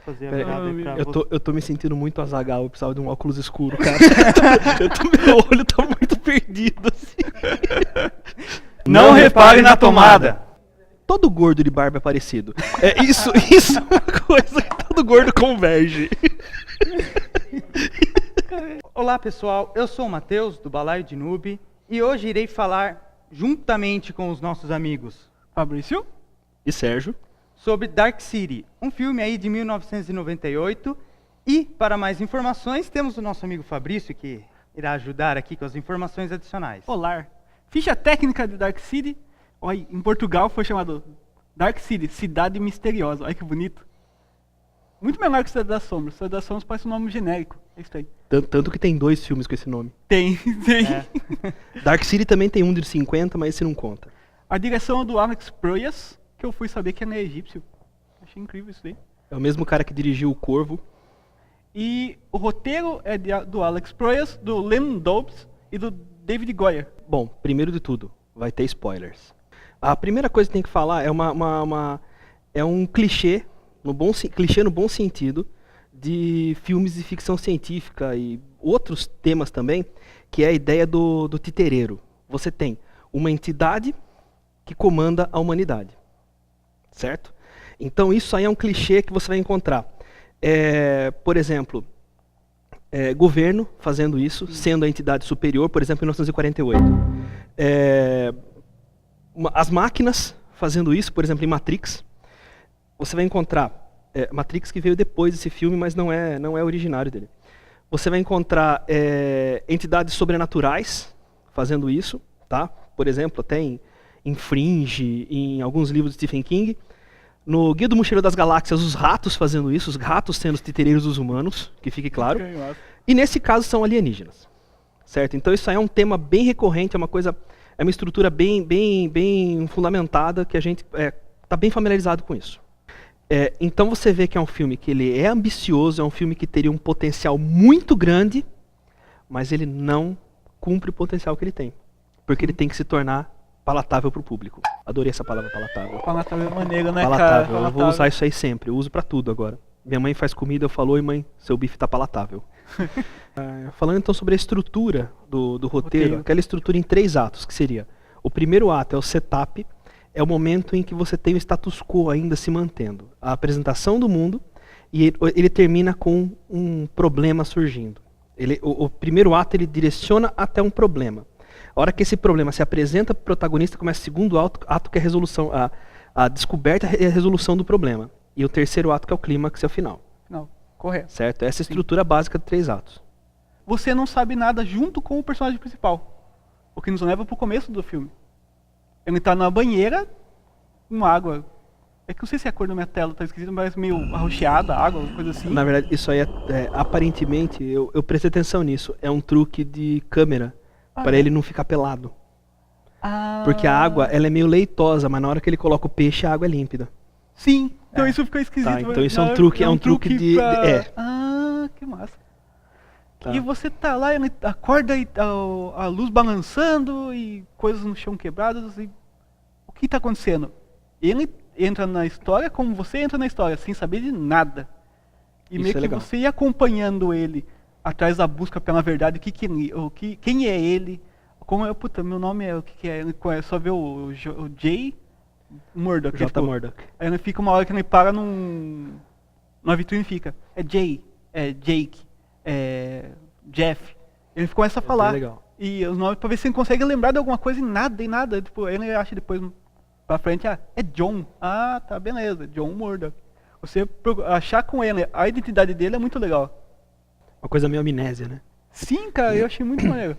fazer a Pera aí, piada aí pra eu tô me sentindo muito Azaghal, eu precisava de um óculos escuro, cara. Meu olho tá muito perdido, assim. Não repare na tomada. Todo gordo de barba é parecido. Isso é uma coisa que todo gordo converge. Olá pessoal, eu sou o Matheus, do Balaio de Noob, e hoje irei falar, juntamente com os nossos amigos Fabrício e Sérgio, sobre Dark City, um filme aí de 1998, e para mais informações temos o nosso amigo Fabrício, que irá ajudar aqui com as informações adicionais. Olá. Ficha técnica de Dark City. Olha, em Portugal foi chamado Dark City, Cidade Misteriosa. Olha que bonito. Muito melhor que Cidade das Sombras. Cidade das Sombras parece um nome genérico. É isso aí. Tanto que tem 2 filmes com esse nome. Tem. Dark City também tem um de 50, mas esse não conta. A direção é do Alex Proyas, que eu fui saber que ele é egípcio. Achei incrível isso daí. É o mesmo cara que dirigiu O Corvo. E o roteiro é do Alex Proyas, do Len Dobbs e do David Goyer. Bom, primeiro de tudo, vai ter spoilers. A primeira coisa que tem que falar é é um clichê no bom sentido, de filmes de ficção científica e outros temas também, que é a ideia do titereiro. Você tem uma entidade que comanda a humanidade, certo? Então isso aí é um clichê que você vai encontrar. Por exemplo, governo fazendo isso, sendo a entidade superior, por exemplo, em 1948. As máquinas fazendo isso, por exemplo, em Matrix. Você vai encontrar Matrix, que veio depois desse filme, mas não é originário dele. Você vai encontrar entidades sobrenaturais fazendo isso, tá? Por exemplo, tem em Fringe, em alguns livros de Stephen King. No Guia do Mochileiro das Galáxias, os ratos fazendo isso, os ratos sendo os titereiros dos humanos, que fique claro. E nesse caso são alienígenas, certo? Então isso aí é um tema bem recorrente, é uma estrutura bem fundamentada, que a gente está bem familiarizado com isso. Então você vê que é um filme que ele é ambicioso, é um filme que teria um potencial muito grande, mas ele não cumpre o potencial que ele tem. Porque ele tem que se tornar palatável para o público. Adorei essa palavra, palatável. Palatável é maneiro, né, palatável. cara? Eu vou usar isso aí sempre, eu uso para tudo agora. Minha mãe faz comida, eu falo, oi mãe, seu bife tá palatável. Falando então sobre a estrutura do roteiro, aquela estrutura em 3 atos, que seria: o primeiro ato é o setup, é o momento em que você tem o status quo ainda se mantendo. A apresentação do mundo, e ele termina com um problema surgindo. O primeiro ato ele direciona até um problema. A hora que esse problema se apresenta para o protagonista, começa o segundo ato, que é a resolução, a descoberta e a resolução do problema. E o terceiro ato, que é o clímax, é o final. Não, correto. Certo? Essa é a estrutura básica de 3 atos. Você não sabe nada junto com o personagem principal. O que nos leva pro começo do filme. Ele tá na banheira, com água. É que não sei se a cor da minha tela tá esquisita, mas meio arroxeada a água, coisa assim. Na verdade, isso aí aparentemente, eu prestei atenção nisso, é um truque de câmera, para ele não ficar pelado. Porque a água, ela é meio leitosa, mas na hora que ele coloca o peixe, a água é límpida. Sim, então isso fica esquisito. Tá, então isso é um truque de... que massa. Tá. E você tá lá, ele acorda e a luz balançando e coisas no chão quebradas. E o que tá acontecendo? Ele entra na história como você entra na história, sem saber de nada. E isso meio que legal. você ia acompanhando ele atrás da busca pela verdade, quem é ele, meu nome é, o que é, ele só vê o Jay Murdoch. J. Murdoch. Aí ele fica uma hora que ele para numa vitrine e fica, é Jay, é Jake, é Jeff. Ele começa a falar. Legal. E os nomes, pra ver se ele consegue lembrar de alguma coisa e nada. Tipo, ele acha depois pra frente, é John. Ah, tá, beleza, John Murdoch. Você achar com ele a identidade dele é muito legal. Uma coisa meio amnésia, né? Sim, cara, eu achei muito maneiro.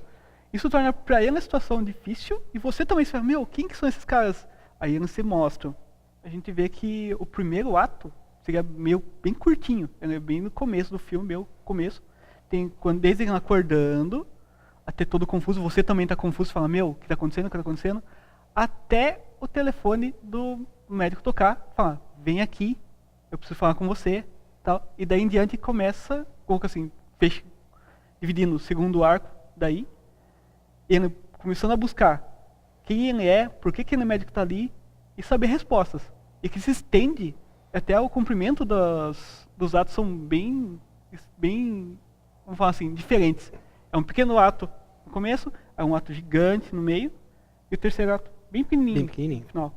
Isso torna pra ele a situação difícil e você também se fala, quem que são esses caras? Aí eles se mostram. A gente vê que o primeiro ato seria meio bem curtinho, bem no começo do filme, meio começo. Tem desde ele acordando, até todo confuso, você também tá confuso, fala, o que tá acontecendo, até o telefone do médico tocar, fala, vem aqui, eu preciso falar com você, tal. E daí em diante começa, coloca assim, dividindo o segundo arco, daí, ele começando a buscar quem ele é, por que aquele médico tá ali, e saber respostas. E que se estende Até o comprimento dos atos são bem, vamos falar assim, diferentes. É um pequeno ato no começo, é um ato gigante no meio, e o terceiro ato bem pequenininho. Bem pequenininho. No final.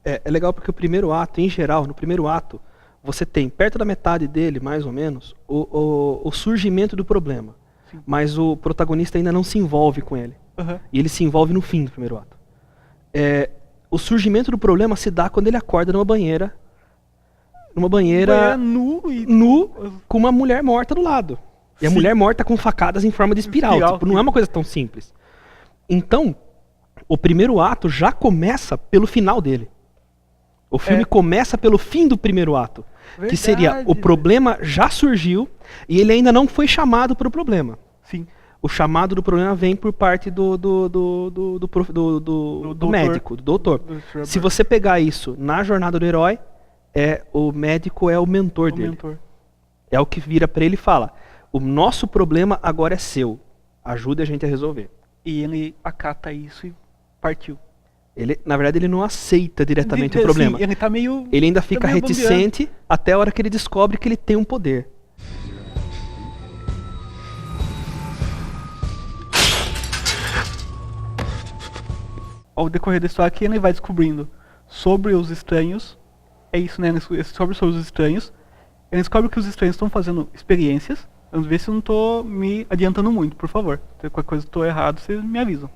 É legal porque o primeiro ato, em geral, no primeiro ato, você tem, perto da metade dele, mais ou menos, o surgimento do problema. Sim. Mas o protagonista ainda não se envolve com ele. Uhum. E ele se envolve no fim do primeiro ato. O surgimento do problema se dá quando ele acorda numa banheira. Nu com uma mulher morta do lado. E a Sim. mulher morta com facadas em forma de espiral. Tipo, não é uma coisa tão simples. Então, o primeiro ato já começa pelo final dele. O filme começa pelo fim do primeiro ato. Verdade, que seria, o problema já surgiu e ele ainda não foi chamado para o problema. Sim. O chamado do problema vem por parte do médico, do doutor. Se você pegar isso na jornada do herói, o médico é o mentor dele. Mentor. É o que vira para ele e fala: o nosso problema agora é seu. Ajude a gente a resolver. E ele acata isso e partiu. Na verdade, ele não aceita diretamente o problema. Sim, ele tá meio... Ele ainda fica tá meio reticente até a hora que ele descobre que ele tem um poder. Ao decorrer da história aqui, ele vai descobrindo sobre os estranhos. É isso, né? Ele descobre sobre os estranhos. Ele descobre que os estranhos estão fazendo experiências. Vamos ver se eu não tô me adiantando muito, por favor. Se qualquer coisa eu tô errado, vocês me avisam.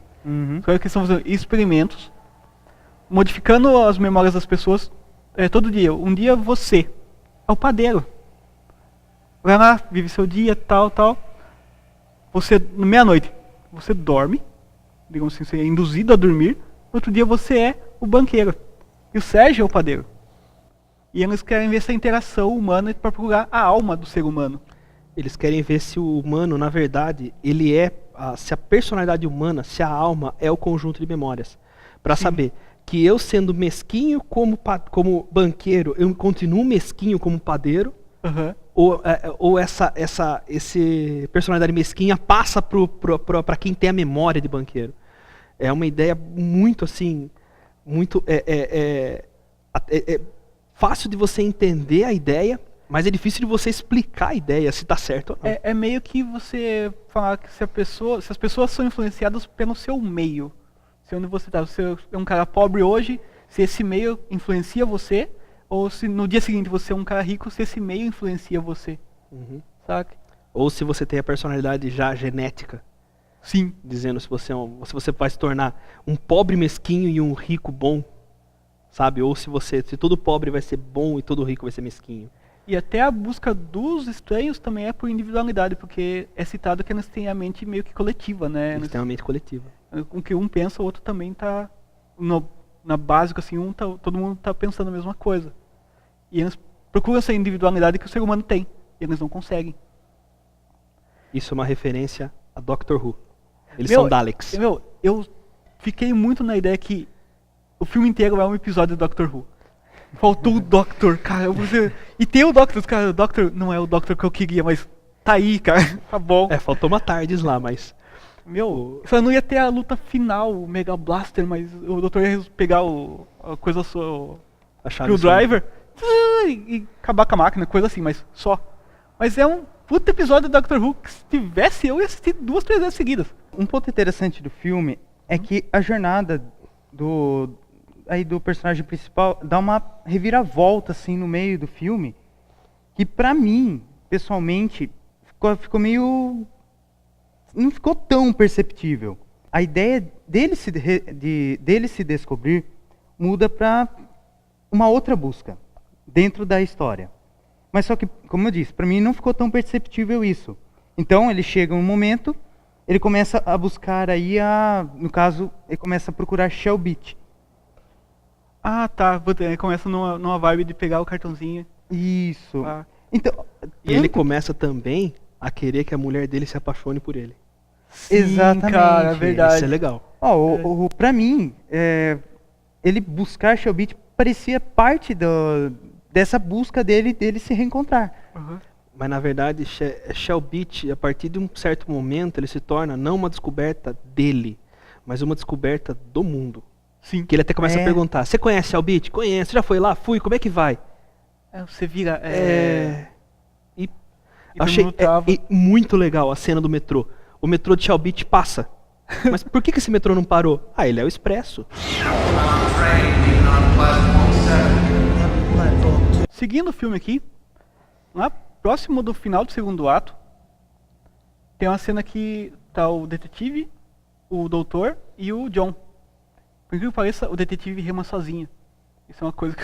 Descobre que estão fazendo experimentos, modificando as memórias das pessoas todo dia. Um dia você é o padeiro. Vai lá, vive seu dia, tal. Você, meia-noite, você dorme. Digamos assim, você é induzido a dormir. Outro dia você é o banqueiro. E o Sérgio é o padeiro. E eles querem ver essa interação humana para procurar a alma do ser humano. Eles querem ver se o humano, na verdade, ele se a personalidade humana, se a alma é o conjunto de memórias. Para saber que eu, sendo mesquinho como banqueiro, eu continuo mesquinho como padeiro, ou essa personalidade mesquinha passa para quem tem a memória de banqueiro. É uma ideia muito assim, muito fácil de você entender a ideia, mas é difícil de você explicar a ideia, se está certo ou não. É meio que você falar que se as pessoas são influenciadas pelo seu meio. Se onde você está, você é um cara pobre hoje, se esse meio influencia você, ou se no dia seguinte você é um cara rico, se esse meio influencia você. Sabe? Ou se você tem a personalidade já genética. Sim. Dizendo se você vai se tornar um pobre mesquinho e um rico bom. Sabe? Ou se todo pobre vai ser bom e todo rico vai ser mesquinho. E até a busca dos estranhos também é por individualidade, porque é citado que eles têm a mente meio que coletiva, né? Eles têm uma mente coletiva. Com que um pensa, o outro também tá na básica, assim, todo mundo tá pensando a mesma coisa. E eles procuram essa individualidade que o ser humano tem, e eles não conseguem. Isso é uma referência a Doctor Who. Eles são Daleks. Eu fiquei muito na ideia que o filme inteiro é um episódio do Doctor Who. Faltou o Doctor, cara. E tem o Doctor, cara. O Doctor não é o Doctor que eu queria, mas tá aí, cara. Tá bom. Faltou uma tardes lá, mas... Só não ia ter a luta final, o Mega Blaster, mas o Doutor ia pegar a coisa só... o driver e acabar com a máquina, coisa assim, mas só. Mas é um puta episódio do Doctor Who que se tivesse eu ia assistir 2, 3 vezes seguidas. Um ponto interessante do filme é que a jornada do personagem principal dá uma reviravolta assim no meio do filme, que pra mim, pessoalmente, ficou meio... não ficou tão perceptível. A ideia dele se descobrir muda pra uma outra busca dentro da história. Mas só que, como eu disse, pra mim não ficou tão perceptível isso. Então ele chega um momento, ele começa a buscar aí no caso, ele começa a procurar Shell Beach. Ah, tá. Começa numa vibe de pegar o cartãozinho. Isso. Então, e ele começa também a querer que a mulher dele se apaixone por ele. Sim, exatamente. Cara, é verdade. Isso é legal. Pra mim, ele buscar Shell Beach parecia parte dessa busca dele se reencontrar. Mas na verdade, Shell Beach, a partir de um certo momento, ele se torna não uma descoberta dele, mas uma descoberta do mundo. Sim. Que ele até começa a perguntar: você conhece Shell Beach? Conheço. Já foi lá? Fui. Como é que vai? Você vira. E E todo achei mundo trava. muito legal a cena do metrô. O metrô de Chalbit passa. Mas por que esse metrô não parou? Ah, ele é o expresso. Seguindo o filme aqui, lá próximo do final do segundo ato, tem uma cena que tá o detetive, o doutor e o John. Por incrível que pareça, o detetive rema sozinho. Isso é uma coisa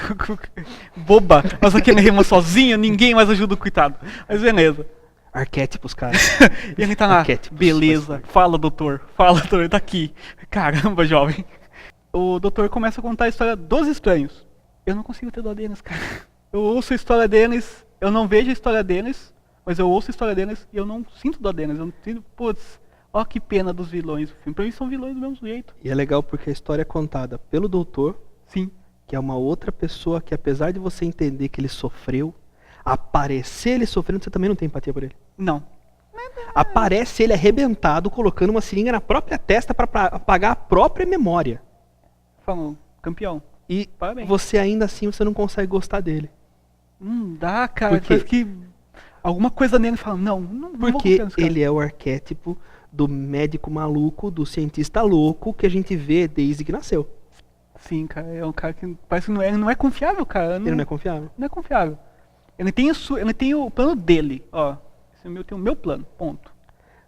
boba. Mas aqui ele rema sozinho, ninguém mais ajuda o coitado. Mas beleza. Arquétipos, cara. E ele tá lá, Arquétipos. beleza, fala doutor, ele tá aqui. Caramba, jovem. O doutor começa a contar a história dos estranhos. Eu não consigo ter dó deles, cara. Eu ouço a história deles, eu não vejo a história deles, mas eu ouço a história deles e eu não sinto dó deles. Eu não sinto, putz, ó que pena dos vilões do filme. Pra mim são vilões do mesmo jeito. E é legal porque a história é contada pelo doutor, Sim. que é uma outra pessoa que, apesar de você entender que ele sofreu, aparecer ele sofrendo, você também não tem empatia por ele. Não. Aparece ele arrebentado, colocando uma seringa na própria testa para apagar a própria memória. Falam, campeão. E Parabéns. você ainda assim você não consegue gostar dele. Não dá, cara. Por quê? Parece que alguma coisa nele fala, não vou Porque confiar nesse cara. ele é o arquétipo do médico maluco, do cientista louco que a gente vê desde que nasceu. Sim, cara, é um cara que parece que não é confiável, cara. Ele não é confiável. Não é confiável. Ele tem o plano dele, ó. Tem o meu plano, ponto.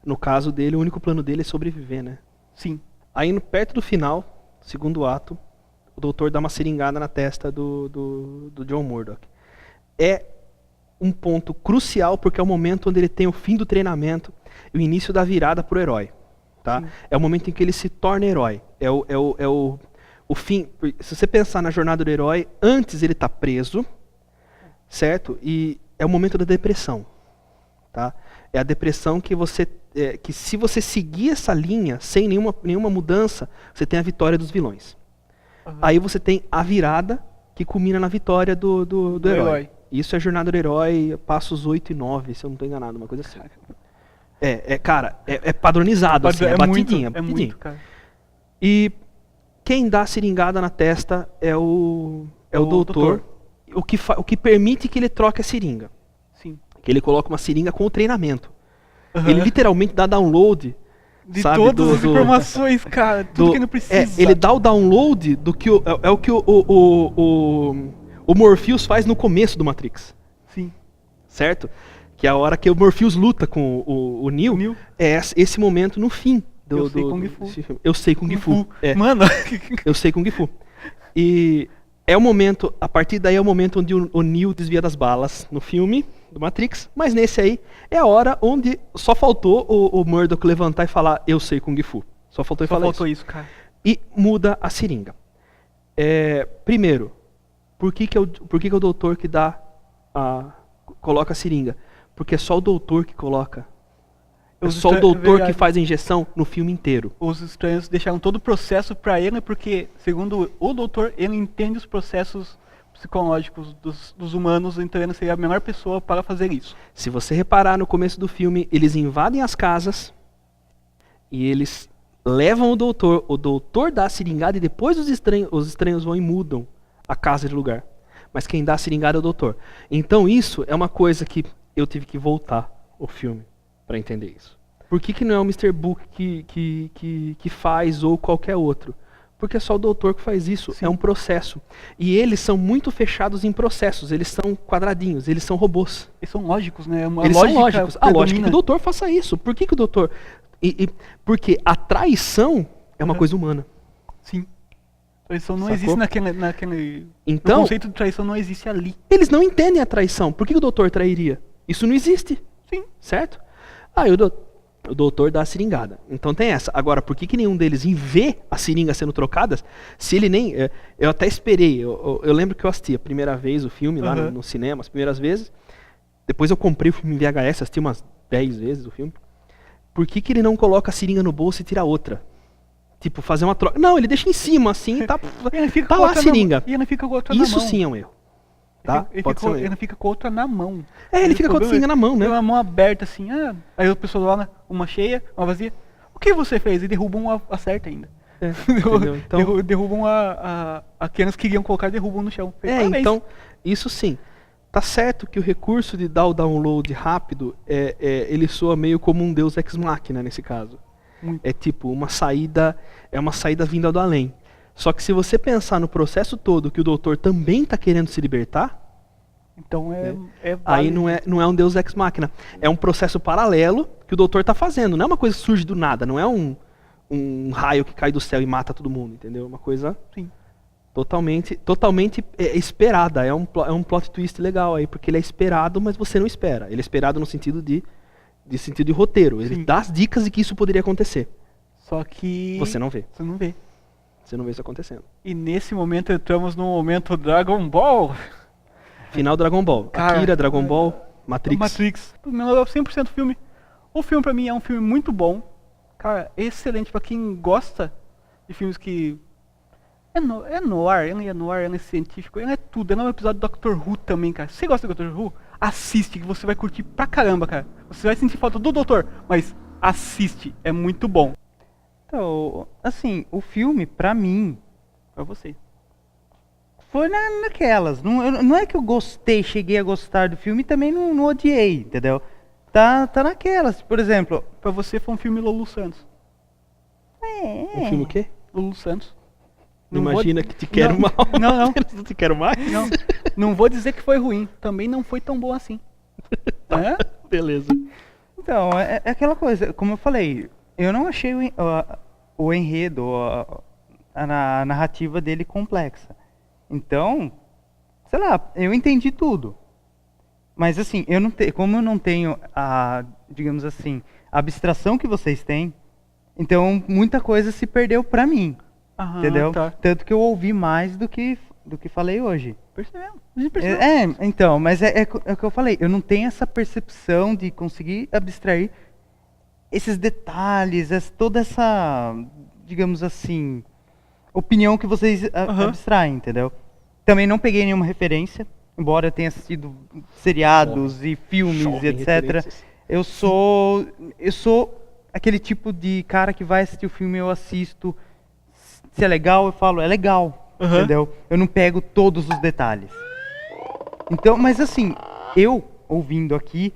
No caso dele, o único plano dele é sobreviver, né? Sim. Aí, perto do final, segundo ato, o doutor dá uma seringada na testa do John Murdoch. É um ponto crucial, porque é o momento onde ele tem o fim do treinamento e o início da virada pro herói. Tá? É o momento em que ele se torna herói. É o fim. Se você pensar na jornada do herói, antes ele tá preso, certo? E é o momento da depressão. Tá? É a depressão que que se você seguir essa linha sem nenhuma mudança, você tem a vitória dos vilões. Uhum. Aí você tem a virada que culmina na vitória do herói. Isso é a jornada do herói, passos 8 e 9, se eu não estou enganado, uma coisa assim. Cara, é padronizado, assim, é batidinha. É muito, cara. E quem dá a seringada na testa é o doutor. O que permite que ele troque a seringa. Sim. Que ele coloca uma seringa com o treinamento. Uhum. Ele literalmente dá download de sabe, todas as informações, cara. Tudo que ele precisa. Ele dá o download do que o que o Morpheus faz no começo do Matrix. Sim. Certo? Que é a hora que o Morpheus luta com o Neo. É esse momento no fim Eu sei Kung Fu. Eu sei Kung Fu. Mano. Eu sei Kung Fu. E é o momento, a partir daí é o momento onde o Neo desvia das balas no filme do Matrix, mas nesse aí é a hora onde só faltou o Murdoch levantar e falar, eu sei Kung Fu. Só faltou isso, cara. E muda a seringa. Primeiro, por que é o doutor que coloca a seringa? Porque é só o doutor que coloca. É só o doutor que faz a injeção no filme inteiro. Os estranhos deixaram todo o processo pra ele, porque, segundo o doutor, ele entende os processos psicológicos dos humanos, então ele seria a melhor pessoa para fazer isso. Se você reparar no começo do filme, eles invadem as casas e eles levam o doutor dá a seringada e depois os estranhos vão e mudam a casa de lugar. Mas quem dá a seringada é o doutor. Então isso é uma coisa que eu tive que voltar o filme para entender isso. Por que não é o Mr. Book que faz ou qualquer outro? Porque é só o doutor que faz isso. Sim. É um processo. E eles são muito fechados em processos. Eles são quadradinhos, eles são robôs. Eles são lógicos, né? Eles são lógicos. A lógica é que o doutor faça isso. Por que o doutor... Porque a traição é uma coisa humana. Sim. Traição não existe naquele... Então, o conceito de traição não existe ali. Eles não entendem a traição. Por que o doutor trairia? Isso não existe. Sim. Certo? O doutor dá a seringada. Então tem essa. Agora, por que nenhum deles vê as seringas sendo trocadas? Se ele nem... Eu até esperei. Eu lembro que eu assisti a primeira vez o filme lá no cinema, as primeiras vezes. Depois eu comprei o filme em VHS, assisti umas 10 vezes o filme. Por que ele não coloca a seringa no bolso e tira outra? Tipo, fazer uma troca. Não, ele deixa em cima, assim, tá lá a seringa. E ele fica com a outra na mão. Isso sim é um erro. Tá? Ele fica com a outra na mão. Ele fica com a seringa na mão, né? Tem uma mão aberta assim, aí o pessoal lá, uma cheia, uma vazia. O que você fez? E derrubam a certa ainda. Então, derrubam a que eles queriam colocar, derrubam no chão. Então, isso sim. Tá certo que o recurso de dar o download rápido, ele soa meio como um Deus Ex Machina nesse caso. Muito. É tipo uma saída vinda do além. Só que se você pensar no processo todo que o doutor também tá querendo se libertar, Então aí válido. não é um Deus Ex Machina. É um processo paralelo que o doutor tá fazendo. Não é uma coisa que surge do nada. Não é um raio que cai do céu e mata todo mundo, entendeu? É uma coisa Sim. totalmente esperada. É um plot twist legal aí, porque ele é esperado, mas você não espera. Ele é esperado no sentido de roteiro. Ele Sim. dá as dicas de que isso poderia acontecer. Só que Você não vê. você não vê. Você não vê isso acontecendo. E nesse momento entramos no momento Dragon Ball. Final Dragon Ball. Cara, Akira, Dragon Ball, Matrix. Matrix. Melhorou 100% o filme. O filme pra mim é um filme muito bom. Cara, excelente pra quem gosta de filmes que... É noir, ele é noir, ele é científico, ele é tudo. Ele é um episódio do Doctor Who também, cara. Se você gosta do Doctor Who, assiste que você vai curtir pra caramba, cara. Você vai sentir falta do Doutor, mas assiste, é muito bom. Então, assim, o filme, pra mim, Pra você. foi naquelas. Não é que eu gostei, cheguei a gostar do filme e também não odiei, entendeu? Tá naquelas. Por exemplo, Pra você foi um filme Lulu Santos. Um filme o quê? Lulu Santos. Não Não imagina vou- que te quero Não, mal. não. Não te quero mais? Não vou dizer que foi ruim. Também não foi tão bom assim. Hã? Beleza. então, é aquela coisa, como eu falei, eu não achei o enredo, a narrativa dele complexa. Então, sei lá, eu entendi tudo. Mas assim, como eu não tenho digamos assim, a abstração que vocês têm, então muita coisa se perdeu pra mim, Aham, entendeu? Tá. Tanto que eu ouvi mais do que falei hoje. Percebemos. A gente percebeu. Então, mas é o que eu falei, eu não tenho essa percepção de conseguir abstrair esses detalhes, toda essa, digamos assim, opinião que vocês Aham. abstraem, entendeu? Também não peguei nenhuma referência, embora eu tenha assistido seriados e filmes e Jovem etc. referências. Eu sou aquele tipo de cara que vai assistir o filme, eu assisto, se é legal, eu falo, é legal, Aham. entendeu? Eu não pego todos os detalhes. Então, mas assim, eu, ouvindo aqui,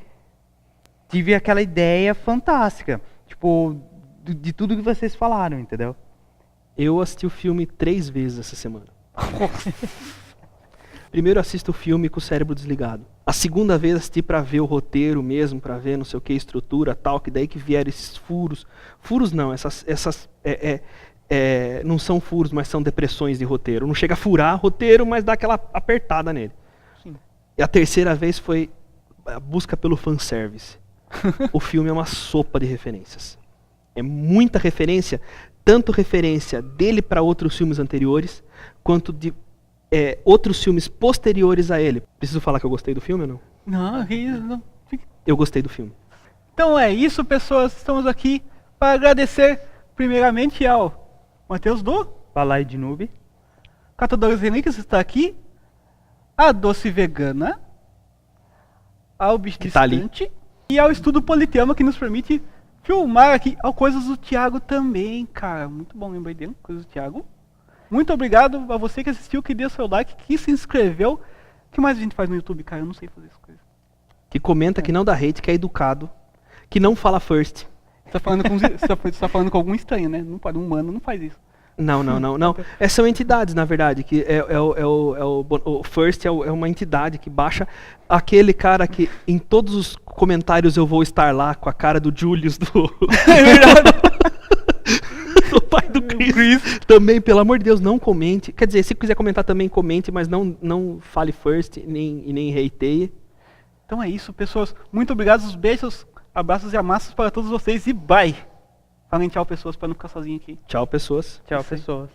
tive aquela ideia fantástica, tipo, de tudo que vocês falaram, entendeu? Eu assisti o filme 3 vezes essa semana. Primeiro assisto o filme com o cérebro desligado. A segunda vez assisti pra ver o roteiro mesmo, pra ver não sei o que, estrutura tal, que daí que vieram esses furos. Furos não, não são furos, mas são depressões de roteiro. Não chega a furar roteiro, mas dá aquela apertada nele. Sim. E a terceira vez foi a busca pelo fanservice. O filme é uma sopa de referências. É muita referência, tanto referência dele para outros filmes anteriores, quanto de outros filmes posteriores a ele. Preciso falar que eu gostei do filme ou não? Não, que isso, não. Eu gostei do filme. Então é isso, pessoas. Estamos aqui para agradecer primeiramente ao Matheus do Palai de Noob. Catadores Relíquias está aqui, a Doce Vegana, ao Bicho Que tá ali. Distante e ao Estudo Politeama que nos permite filmar aqui, ao Coisas do Thiago também, cara. Muito bom, lembrei dele, Coisas do Thiago. Muito obrigado a você que assistiu, que deu seu like, que se inscreveu. O que mais a gente faz no YouTube, cara? Eu não sei fazer essas coisas. Que comenta, que não dá hate, que é educado, que não fala first. Você tá falando com, você tá falando com algum estranho, né? Não pode, um humano não faz isso. Não. São entidades, na verdade, que o First é uma entidade que baixa aquele cara que em todos os comentários eu vou estar lá com a cara do Julius do... É verdade. do pai do Chris. Também, pelo amor de Deus, não comente. Quer dizer, se quiser comentar também, comente, mas não fale First e nem hateie. Então é isso, pessoas. Muito obrigado, os beijos, abraços e amassos para todos vocês e bye. Falem tchau, pessoas, para não ficar sozinho aqui. Tchau, pessoas. Tchau, pessoas.